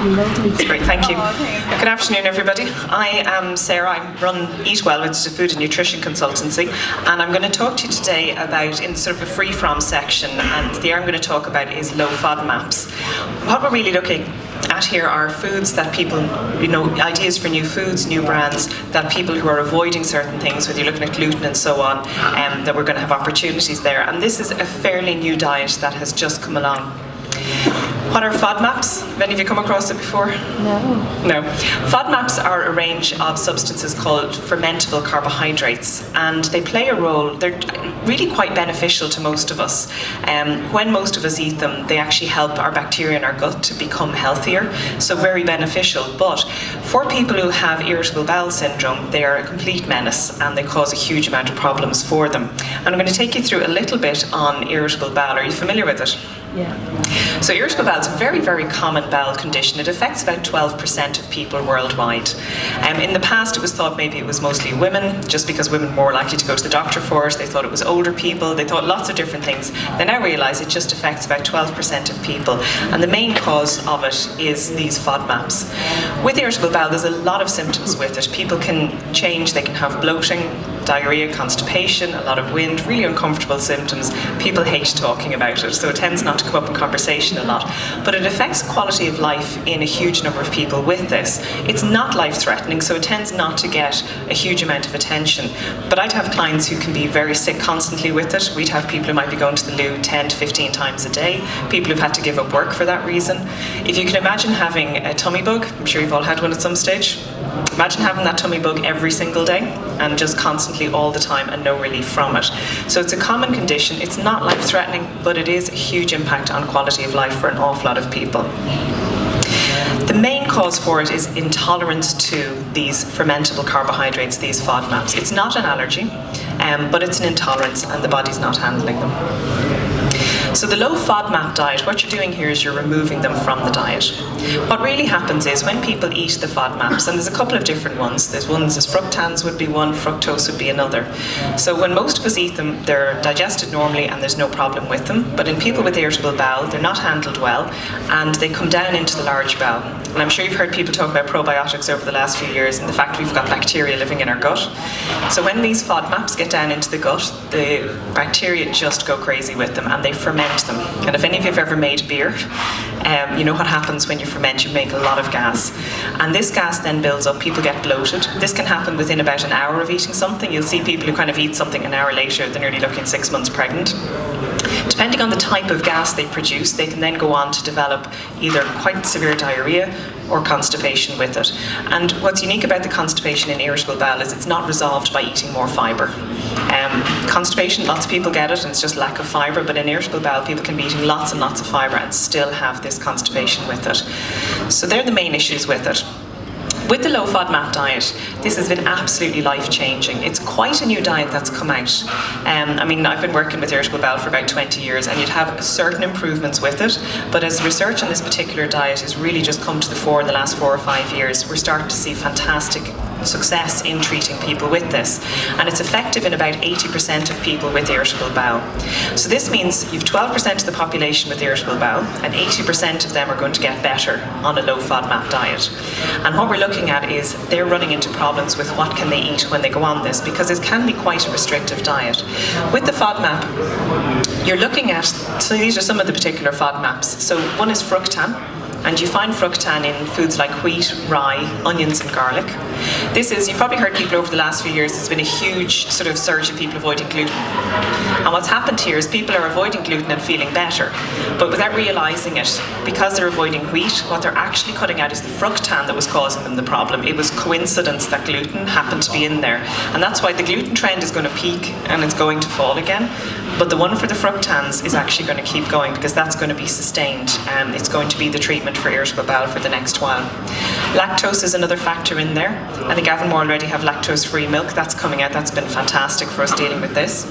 That's great, thank you. Oh, Good afternoon, everybody. I am Sarah. I run Eat Well, which is a food and nutrition consultancy, and I'm going to talk to you today about, in sort of a free-from section, and the area I'm going to talk about is low FODMAPs. What we're really looking at here are foods that people, ideas for new foods, new brands, that people who are avoiding certain things, whether you're looking at gluten and so on, that we're going to have opportunities there. And this is a fairly new diet that has just come along. What are FODMAPs? Have any of you come across it before? No. FODMAPs are a range of substances called fermentable carbohydrates, and they play a role. They're really quite beneficial to most of us. When most of us eat them, they actually help our bacteria in our gut to become healthier, so very beneficial. But for people who have irritable bowel syndrome, they are a complete menace and they cause a huge amount of problems for them. And I'm going to take you through a little bit on irritable bowel. Are you familiar with it? Yeah. So irritable bowel is a very, very common bowel condition. It affects about 12% of people worldwide. In the past, it was thought maybe it was mostly women, just because women were more likely to go to the doctor for it. They thought it was older people. They thought lots of different things. They now realise it just affects about 12% of people. And the main cause of it is these FODMAPs. With irritable bowel, there's a lot of symptoms with it. People can change. They can have bloating, diarrhea, constipation, a lot of wind, really uncomfortable symptoms. People hate talking about it, so it tends not to come up in conversation a lot. But it affects quality of life in a huge number of people with this. It's not life-threatening, so it tends not to get a huge amount of attention. But I'd have clients who can be very sick constantly with it. We'd have people who might be going to the loo 10 to 15 times a day, people who've had to give up work for that reason. If you can imagine having a tummy bug, I'm sure you've all had one at some stage. Imagine having that tummy bug every single day and just constantly all the time and no relief from it. So it's a common condition. It's not life-threatening, but it is a huge impact on quality of life for an awful lot of people. The main cause for it is intolerance to these fermentable carbohydrates, these FODMAPs. It's not an allergy, but it's an intolerance and the body's not handling them. So the low FODMAP diet, what you're doing here is you're removing them from the diet. What really happens is when people eat the FODMAPs, and there's a couple of different ones. There's ones as fructans would be one, fructose would be another. So when most of us eat them, they're digested normally and there's no problem with them. But in people with irritable bowel, they're not handled well and they come down into the large bowel. And I'm sure you've heard people talk about probiotics over the last few years and the fact we've got bacteria living in our gut. So when these FODMAPs get down into the gut, the bacteria just go crazy with them and they ferment them. And if any of you have ever made beer, you know what happens when you ferment, you make a lot of gas. And this gas then builds up, people get bloated. This can happen within about an hour of eating something. You'll see people who kind of eat something an hour later, they're nearly looking 6 months pregnant. Depending on the type of gas they produce, they can then go on to develop either quite severe diarrhea or constipation with it. And what's unique about the constipation in irritable bowel is it's not resolved by eating more fibre. Constipation, lots of people get it, and it's just lack of fibre, but in irritable bowel, people can be eating lots and lots of fibre and still have this constipation with it. So they're the main issues with it. With the low FODMAP diet, this has been absolutely life-changing. It's quite a new diet that's come out. I've been working with irritable bowel for about 20 years and you'd have certain improvements with it, but as research on this particular diet has really just come to the fore in the last 4 or 5 years, we're starting to see fantastic success in treating people with this. And it's effective in about 80% of people with irritable bowel. So this means you've 12% of the population with irritable bowel and 80% of them are going to get better on a low FODMAP diet. And what we're looking at is they're running into problems with what can they eat when they go on this, because it can be quite a restrictive diet. With the FODMAP, you're looking at, so these are some of the particular FODMAPs. So one is fructan, and you find fructan in foods like wheat, rye, onions and garlic. This is, you've probably heard people over the last few years, there's been a huge sort of surge of people avoiding gluten. And what's happened here is people are avoiding gluten and feeling better, but without realising it, because they're avoiding wheat, what they're actually cutting out is the fructan that was causing them the problem. It was coincidence that gluten happened to be in there. And that's why the gluten trend is going to peak and it's going to fall again. But the one for the fructans is actually going to keep going because that's going to be sustained and it's going to be the treatment for irritable bowel for the next while. Lactose is another factor in there. I think Avonmore already have lactose-free milk. That's coming out. That's been fantastic for us dealing with this.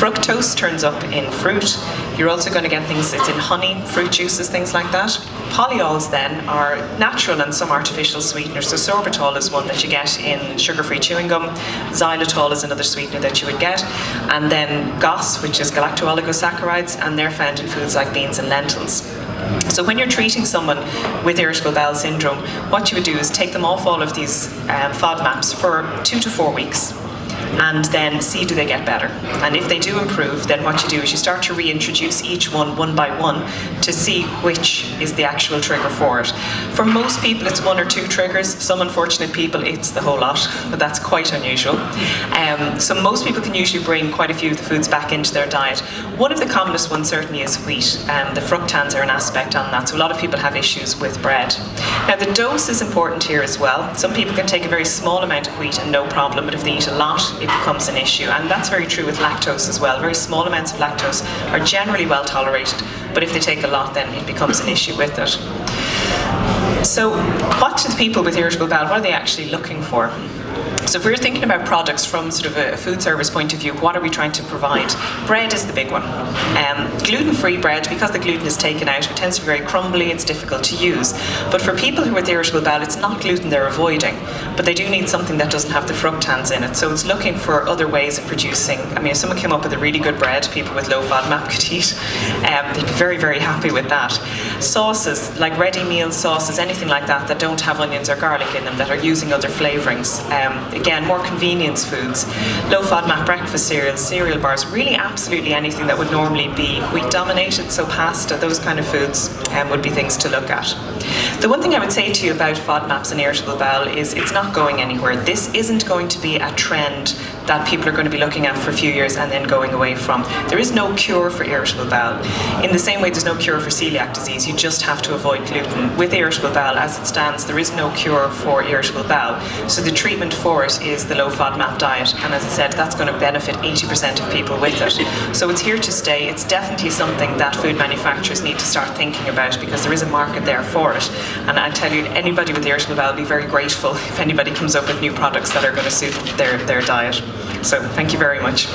Fructose turns up in fruit. You're also going to get things, it's in honey, fruit juices, things like that. Polyols then are natural and some artificial sweeteners. So sorbitol is one that you get in sugar-free chewing gum. Xylitol is another sweetener that you would get. And then GOS, which is galacto-oligosaccharides, and they're found in foods like beans and lentils. So when you're treating someone with irritable bowel syndrome, what you would do is take them off all of these FODMAPs for 2 to 4 weeks, and then see do they get better. And if they do improve, then what you do is you start to reintroduce each one by one to see which is the actual trigger for it. For most people it's 1 or 2 triggers. Some unfortunate people it's the whole lot, but that's quite unusual. So most people can usually bring quite a few of the foods back into their diet. One of the commonest ones certainly is wheat. The fructans are an aspect on that, so a lot of people have issues with bread. Now the dose is important here as well. Some people can take a very small amount of wheat and no problem, but if they eat a lot, it becomes an issue. And that's very true with lactose as well. Very small amounts of lactose are generally well tolerated, but if they take a lot, then it becomes an issue with it. So what do the people with irritable bowel, what are they actually looking for? So if we're thinking about products from sort of a food service point of view, what are we trying to provide? Bread is the big one. Gluten-free bread, because the gluten is taken out, it tends to be very crumbly, it's difficult to use. But for people who are with irritable bowel, it's not gluten they're avoiding, but they do need something that doesn't have the fructans in it. So it's looking for other ways of producing. I mean, if someone came up with a really good bread, people with low FODMAP could eat, they'd be very, very happy with that. Sauces, like ready meal sauces, anything like that that don't have onions or garlic in them, that are using other flavourings. Again, more convenience foods, low FODMAP breakfast cereals, cereal bars, really absolutely anything that would normally be wheat dominated, so pasta, those kind of foods would be things to look at. The one thing I would say to you about FODMAPs and irritable bowel is it's not going anywhere. This isn't going to be a trend that people are going to be looking at for a few years and then going away from. There is no cure for irritable bowel. In the same way there's no cure for celiac disease, you just have to avoid gluten. With irritable bowel, as it stands, there is no cure for irritable bowel. So the treatment for it is the low FODMAP diet, and as I said, that's going to benefit 80% of people with it. So it's here to stay. It's definitely something that food manufacturers need to start thinking about, because there is a market there for it. And I tell you, anybody with irritable bowel will be very grateful if anybody comes up with new products that are going to suit their diet. So thank you very much.